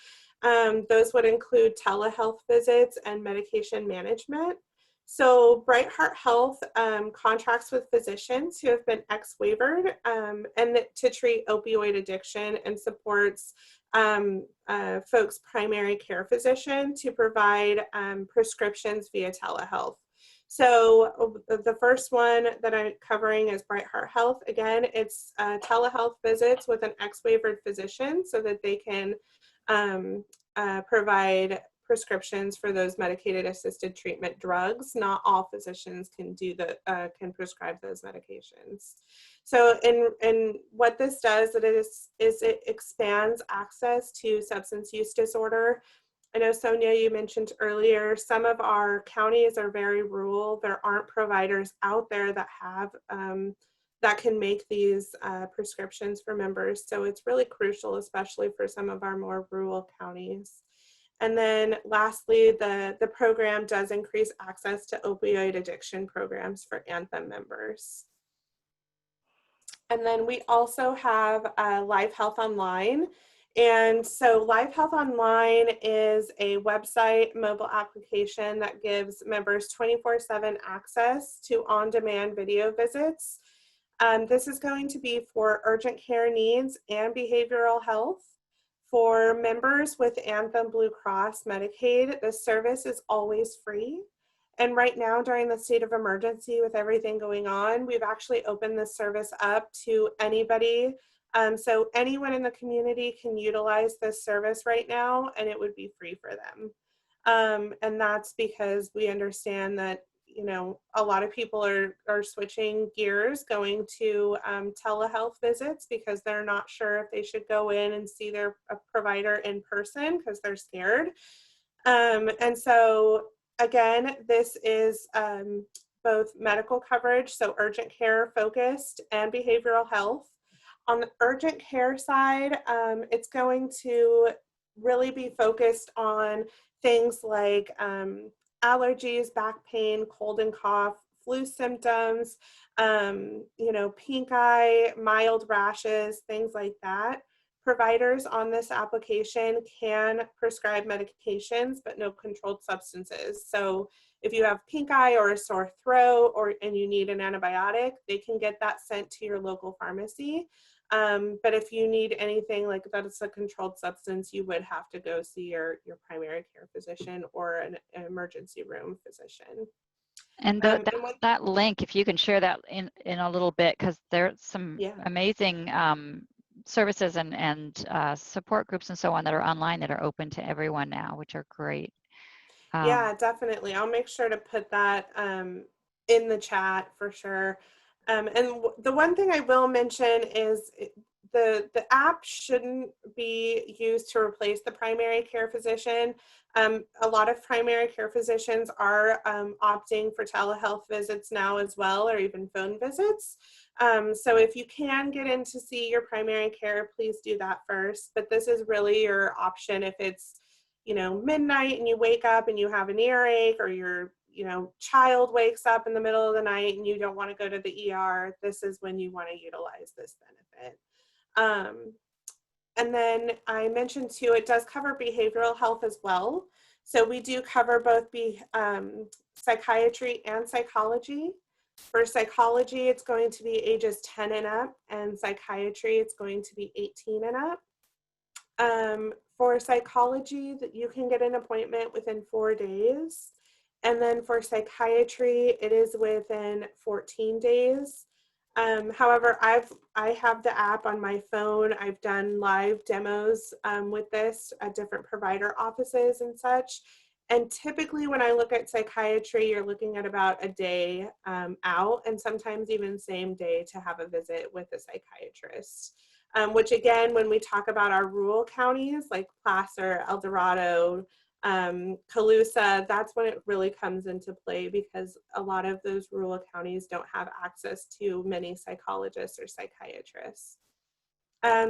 Those would include telehealth visits and medication management. So Bright Heart Health contracts with physicians who have been ex-waivered and to treat opioid addiction, and supports folks' primary care physician to provide prescriptions via telehealth. So the first one that I'm covering is Bright Heart Health. Again, it's telehealth visits with an ex-waivered physician so that they can provide prescriptions for those medicated assisted treatment drugs. Not all physicians can can prescribe those medications. So in what this does is it expands access to substance use disorder. I know, Sonia, you mentioned earlier, some of our counties are very rural. There aren't providers out there that have that can make these prescriptions for members. So it's really crucial, especially for some of our more rural counties. And then lastly, the program does increase access to opioid addiction programs for Anthem members. And then we also have Live Health Online. And so Live Health Online is a website mobile application that gives members 24/7 access to on-demand video visits. This is going to be for urgent care needs and behavioral health. For members with Anthem Blue Cross Medicaid, this service is always free. And right now, during the state of emergency with everything going on, we've actually opened this service up to anybody. So anyone in the community can utilize this service right now, and it would be free for them. And that's because we understand that, you know, a lot of people are switching gears, going to telehealth visits because they're not sure if they should go in and see their provider in person because they're scared. And so again, this is both medical coverage, so urgent care focused, and behavioral health. On the urgent care side, it's going to really be focused on things like allergies, back pain, cold and cough, flu symptoms, you know, pink eye, mild rashes, things like that. Providers on this application can prescribe medications, but no controlled substances. So if you have pink eye or a sore throat and you need an antibiotic, they can get that sent to your local pharmacy. But if you need anything like that, it's a controlled substance, you would have to go see your primary care physician or an emergency room physician.
And that link, if you can share that in a little bit, because there's some amazing services and support groups and so on that are online that are open to everyone now, which are great.
Yeah, definitely. I'll make sure to put that in the chat for sure. And the one thing I will mention is the app shouldn't be used to replace the primary care physician. A lot of primary care physicians are opting for telehealth visits now as well, or even phone visits. So if you can get in to see your primary care, please do that first. But this is really your option if it's, you know, midnight and you wake up and you have an earache, or your, you know, child wakes up in the middle of the night and you don't want to go to the ER. This is when you want to utilize this benefit. And then I mentioned too, it does cover behavioral health as well. So we do cover both psychiatry and psychology. For psychology, it's going to be ages 10 and up, and psychiatry, it's going to be 18 and up. For psychology, you can get an appointment within 4 days. And then for psychiatry, it is within 14 days. However, I have the app on my phone. I've done live demos with this at different provider offices and such. And typically when I look at psychiatry, you're looking at about a day out, and sometimes even same day to have a visit with a psychiatrist. Which again, when we talk about our rural counties like Placer, El Dorado, Colusa, that's when it really comes into play, because a lot of those rural counties don't have access to many psychologists or psychiatrists.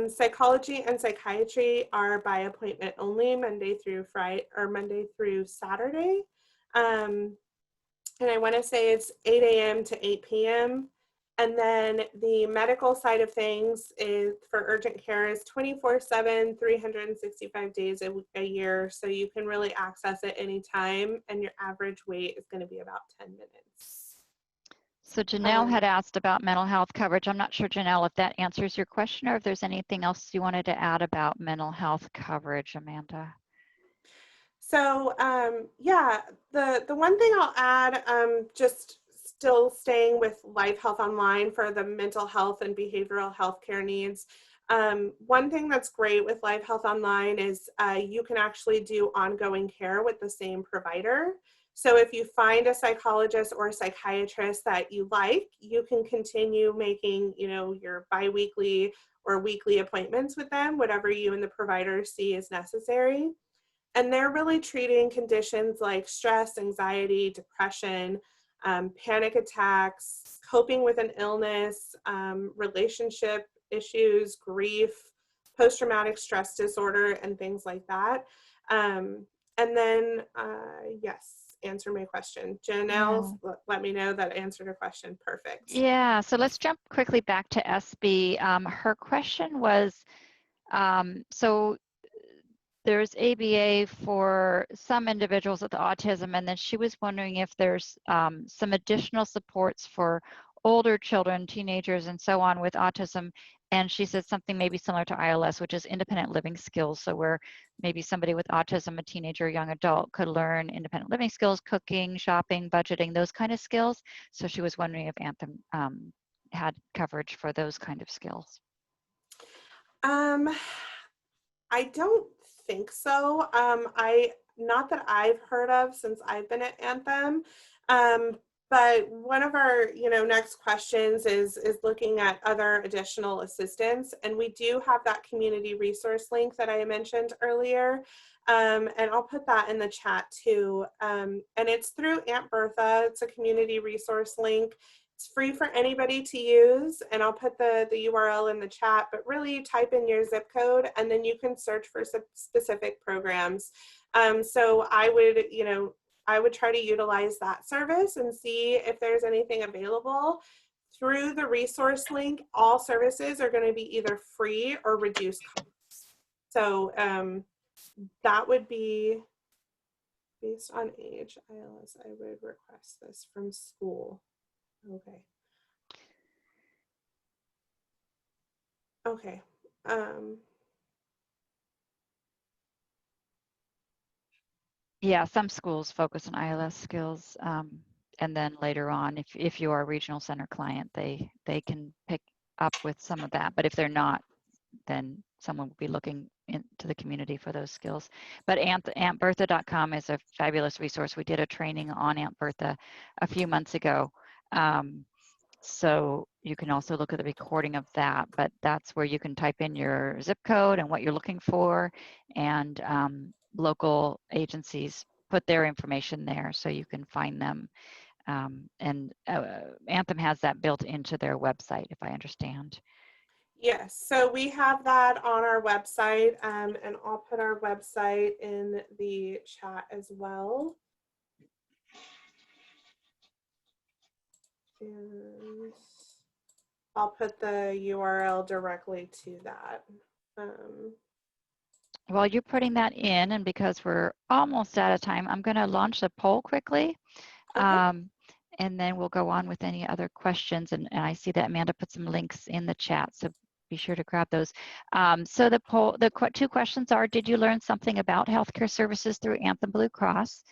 Psychology and psychiatry are by appointment only, Monday through Friday or Monday through Saturday. And I want to say it's 8 a.m. to 8 p.m. And then the medical side of things is for urgent care is 24/7, 365 days a year. So you can really access it anytime, and your average wait is going to be about 10 minutes.
So Janelle had asked about mental health coverage. I'm not sure, Janelle, if that answers your question or if there's anything else you wanted to add about mental health coverage, Amanda.
So yeah, the one thing I'll add, just still staying with Live Health Online for the mental health and behavioral health care needs. One thing that's great with Live Health Online is you can actually do ongoing care with the same provider. So if you find a psychologist or a psychiatrist that you like, you can continue making, you know, your biweekly or weekly appointments with them, whatever you and the provider see is necessary. And they're really treating conditions like stress, anxiety, depression, panic attacks, coping with an illness, relationship issues, grief, post-traumatic stress disorder, and things like that. And then, yes, answer my question. Janelle, let me know that answered her question. Perfect.
Yeah, so let's jump quickly back to SB. Her question was, so there's ABA for some individuals with autism, and then she was wondering if there's some additional supports for older children, teenagers, and so on with autism. And she said something maybe similar to ILS, which is independent living skills. So where maybe somebody with autism, a teenager, young adult, could learn independent living skills, cooking, shopping, budgeting, those kind of skills. So she was wondering if Anthem had coverage for those kind of skills.
I don't think so. Not that I've heard of since I've been at Anthem. But one of our, next questions is looking at other additional assistance. And we do have that community resource link that I mentioned earlier. And I'll put that in the chat too. And it's through Aunt Bertha. It's a community resource link. It's free for anybody to use, and I'll put the URL in the chat, but really type in your zip code and then you can search for specific programs. So I would try to utilize that service and see if there's anything available. Through the resource link, all services are going to be either free or reduced costs. So that would be based on age. ILS, I would request this from school. Okay. Okay.
Yeah, some schools focus on ILS skills, and then later on, if you are a regional center client, they can pick up with some of that. But if they're not, then someone will be looking into the community for those skills. But AuntBertha.com is a fabulous resource. We did a training on Aunt Bertha a few months ago. So you can also look at the recording of that, but that's where you can type in your zip code and what you're looking for, and local agencies put their information there so you can find them. And Anthem has that built into their website, if I understand.
Yes, so we have that on our website, and I'll put our website in the chat as well. And I'll put the URL directly to that.
While you're putting that in, and because we're almost out of time, I'm going to launch the poll quickly. Okay. And then we'll go on with any other questions. And I see that Amanda put some links in the chat, so be sure to grab those. So the poll, the two questions are: did you learn something about healthcare services through Anthem Blue Cross?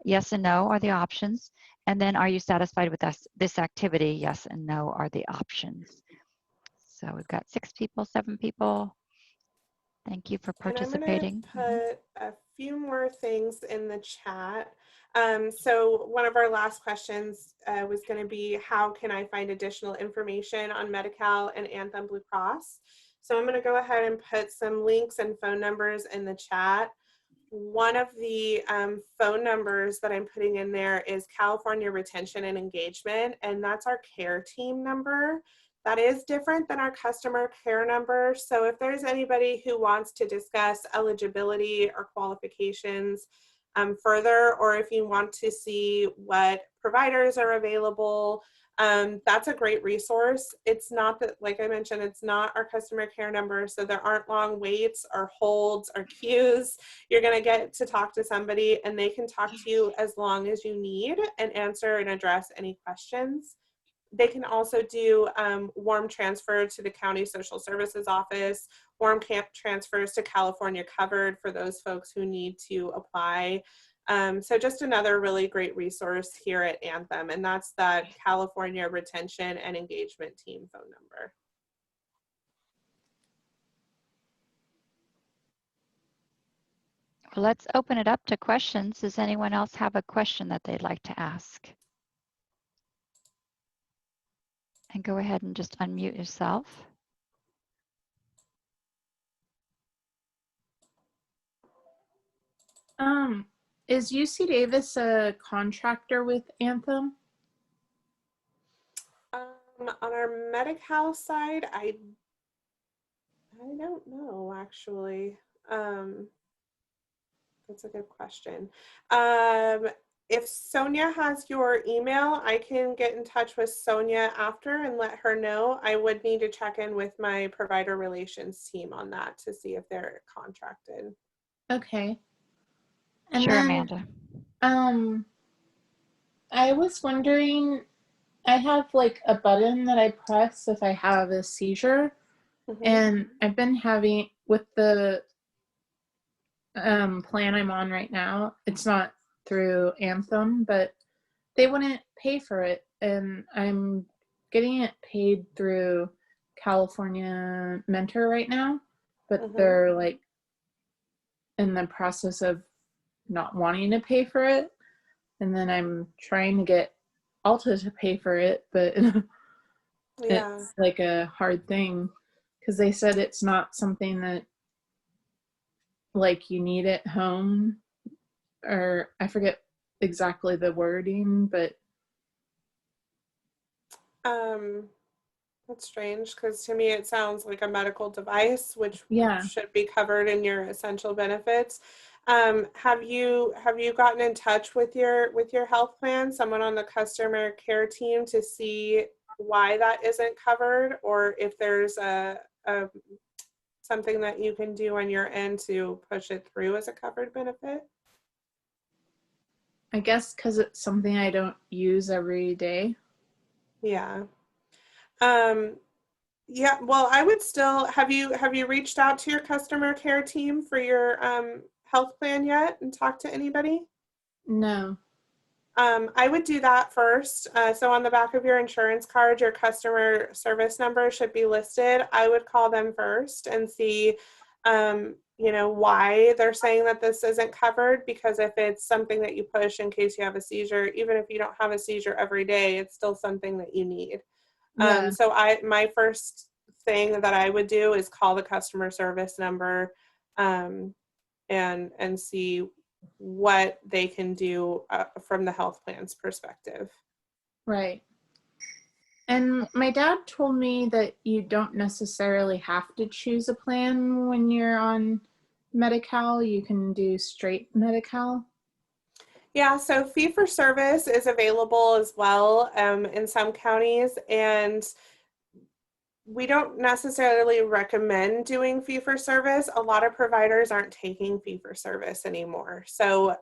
Yes and no are the options. And then, are you satisfied with this activity? Yes and no are the options. So we've got 6 people, 7 people. Thank you for participating.
And I'm going to put a few more things in the chat. So one of our last questions was going to be, how can I find additional information on Medi-Cal and Anthem Blue Cross? So I'm going to go ahead and put some links and phone numbers in the chat. One of the phone numbers that I'm putting in there is California Retention and Engagement, and that's our care team number. That is different than our customer care number. So if there's anybody who wants to discuss eligibility or qualifications further, or if you want to see what providers are available, that's a great resource. It's not that, like I mentioned, it's not our customer care number, so there aren't long waits or holds or queues. You're going to get to talk to somebody and they can talk to you as long as you need and answer and address any questions. They can also do warm transfer to the county social services office, warm transfers to California Covered for those folks who need to apply. So just another really great resource here at Anthem, and that's that California Retention and Engagement Team phone number.
Well, let's open it up to questions. Does anyone else have a question that they'd like to ask? And go ahead and just unmute yourself.
Is UC Davis a contractor with Anthem?
On our Medi-Cal side, I don't know, actually. That's a good question. If Sonia has your email, I can get in touch with Sonia after and let her know. I would need to check in with my provider relations team on that to see if they're contracted.
Okay. And
sure,
then,
Amanda.
I was wondering, I have like a button that I press if I have a seizure. And I've been having, with the plan I'm on right now, it's not through Anthem, but they wouldn't pay for it. And I'm getting it paid through California Mentor right now, but they're like in the process of not wanting to pay for it. And then I'm trying to get Alta to pay for it, but it's like a hard thing because they said it's not something that like you need at home, or I forget exactly the wording, but
that's strange because to me it sounds like a medical device, which should be covered in your essential benefits. Have you gotten in touch with your health plan, someone on the customer care team, to see why that isn't covered, or if there's a something that you can do on your end to push it through as a covered benefit?
I guess because it's something I don't use every day.
Yeah. Yeah, well, I would still, have you reached out to your customer care team for your health plan yet and talked to anybody?
No.
I would do that first. So on the back of your insurance card, your customer service number should be listed. I would call them first and see, why they're saying that this isn't covered, because if it's something that you push in case you have a seizure, even if you don't have a seizure every day, it's still something that you need. So my first thing that I would do is call the customer service number and see what they can do from the health plan's perspective.
Right. And my dad told me that you don't necessarily have to choose a plan when you're on Medi-Cal. You can do straight Medi-Cal.
Yeah, so fee-for-service is available as well in some counties, and we don't necessarily recommend doing fee-for-service. A lot of providers aren't taking fee-for-service anymore. So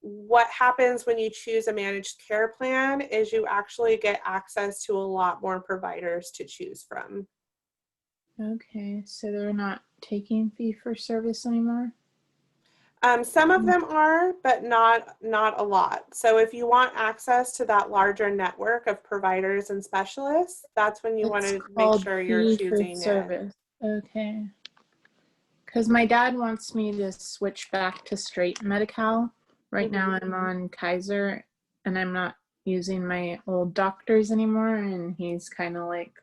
what happens when you choose a managed care plan is you actually get access to a lot more providers to choose from.
Okay, so they're not taking fee-for-service anymore?
Some of them are, but not a lot. So if you want access to that larger network of providers and specialists, that's when you want to make sure you're choosing it.
Okay. Because my dad wants me to switch back to straight Medi-Cal. Right now I'm on Kaiser, and I'm not using my old doctors anymore, and he's kind of like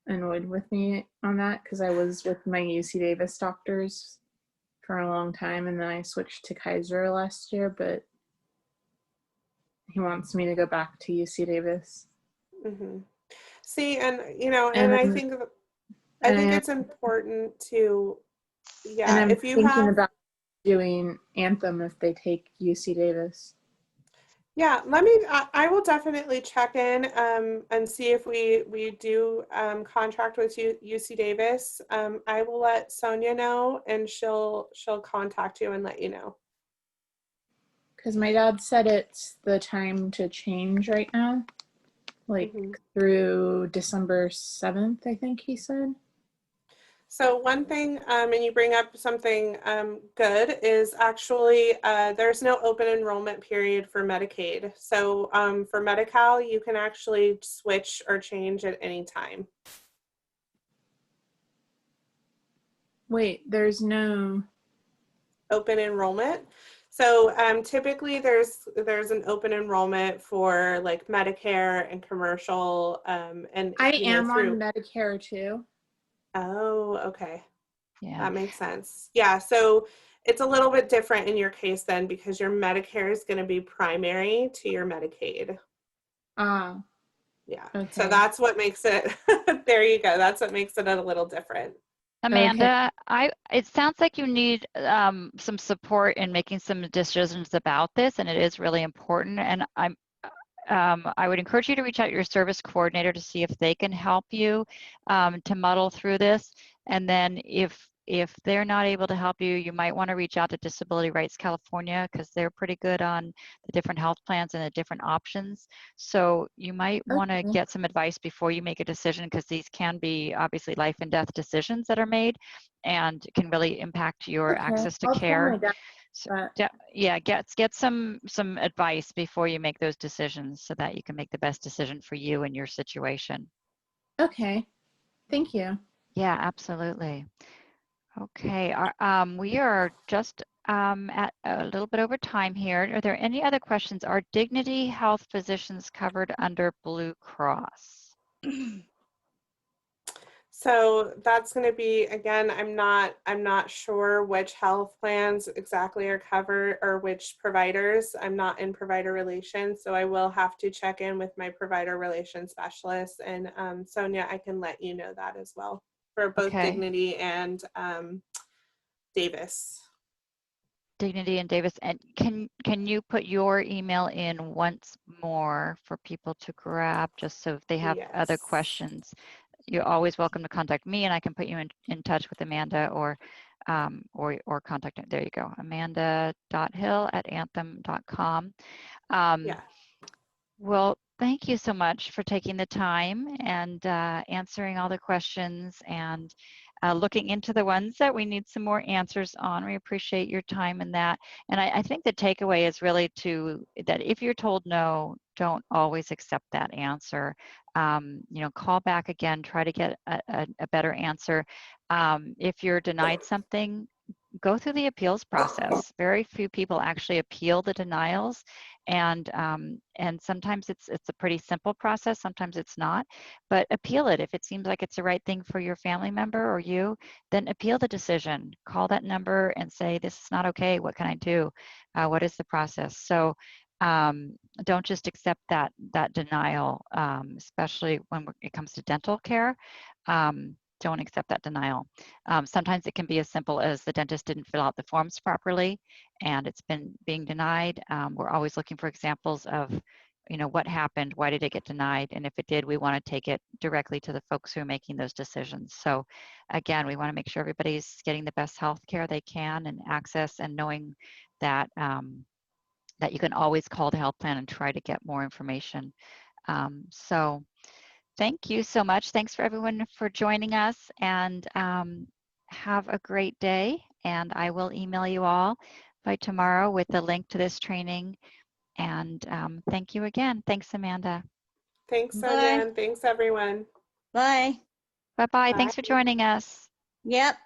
annoyed with me on that because I was with my UC Davis doctors for a long time, and then I switched to Kaiser last year, but he wants me to go back to UC Davis.
See, and I think it's important to,
and I'm
if you
thinking about doing Anthem if they take UC Davis.
Yeah, I will definitely check in and see if we do contract with UC Davis. I will let Sonia know, and she'll contact you and let you know.
Because my dad said it's the time to change right now, like through December 7th, I think he said.
So one thing, and you bring up something good, is actually there's no open enrollment period for Medicaid. So for Medi-Cal, you can actually switch or change at any time.
Wait, there's no
open enrollment. So typically there's an open enrollment for like Medicare and commercial. And
I am on Medicare too.
Oh, okay.
Yeah,
that makes sense. Yeah, so it's a little bit different in your case then, because your Medicare is going to be primary to your Medicaid.
Yeah.
Okay. So that's what makes it, there you go. That's what makes it a little different.
Amanda, it sounds like you need some support in making some decisions about this, and it is really important. And I would encourage you to reach out to your service coordinator to see if they can help you to muddle through this. And then if if they're not able to help you, you might want to reach out to Disability Rights California, because they're pretty good on the different health plans and the different options. So you might want to
Okay.
get some advice before you make a decision, because these can be obviously life and death decisions that are made and can really impact your
Okay.
access to
I'll tell
care.
my dad
So,
that.
yeah, get some advice before you make those decisions, so that you can make the best decision for you and your situation.
Okay. Thank you.
Yeah, absolutely. Okay, we are just at a little bit over time here. Are there any other questions? Are Dignity Health physicians covered under Blue Cross?
So that's going to be, again, I'm not sure which health plans exactly are covered or which providers. I'm not in provider relations, so I will have to check in with my provider relations specialist. And Sonia, I can let you know that as well for both
Okay.
Dignity and Davis.
Dignity and Davis. And can you put your email in once more for people to grab, just so if they have other
Yes.
questions? You're always welcome to contact me, and I can put you in touch with Amanda, or contact, there you go, amanda.hill@anthem.com.
Yeah.
Well, thank you so much for taking the time and answering all the questions, and looking into the ones that we need some more answers on. We appreciate your time in that. And I think the takeaway is really that if you're told no, don't always accept that answer. Call back again, try to get a better answer. If you're denied something, go through the appeals process. Very few people actually appeal the denials, and sometimes it's a pretty simple process, sometimes it's not, but appeal it. If it seems like it's the right thing for your family member or you, then appeal the decision. Call that number and say, this is not okay, what can I do? What is the process? So don't just accept that denial, especially when it comes to dental care. Don't accept that denial. Sometimes it can be as simple as the dentist didn't fill out the forms properly and it's being denied. We're always looking for examples of, what happened, why did it get denied? And if it did, we want to take it directly to the folks who are making those decisions. So again, we want to make sure everybody's getting the best health care they can and access, and knowing that, that you can always call the health plan and try to get more information. So thank you so much. Thanks for everyone for joining us, and have a great day. And I will email you all by tomorrow with the link to this training. And thank you again. Thanks, Amanda.
Thanks, Sonia,
Bye.
and thanks, everyone.
Bye.
Bye-bye.
Bye.
Thanks for joining us.
Yep.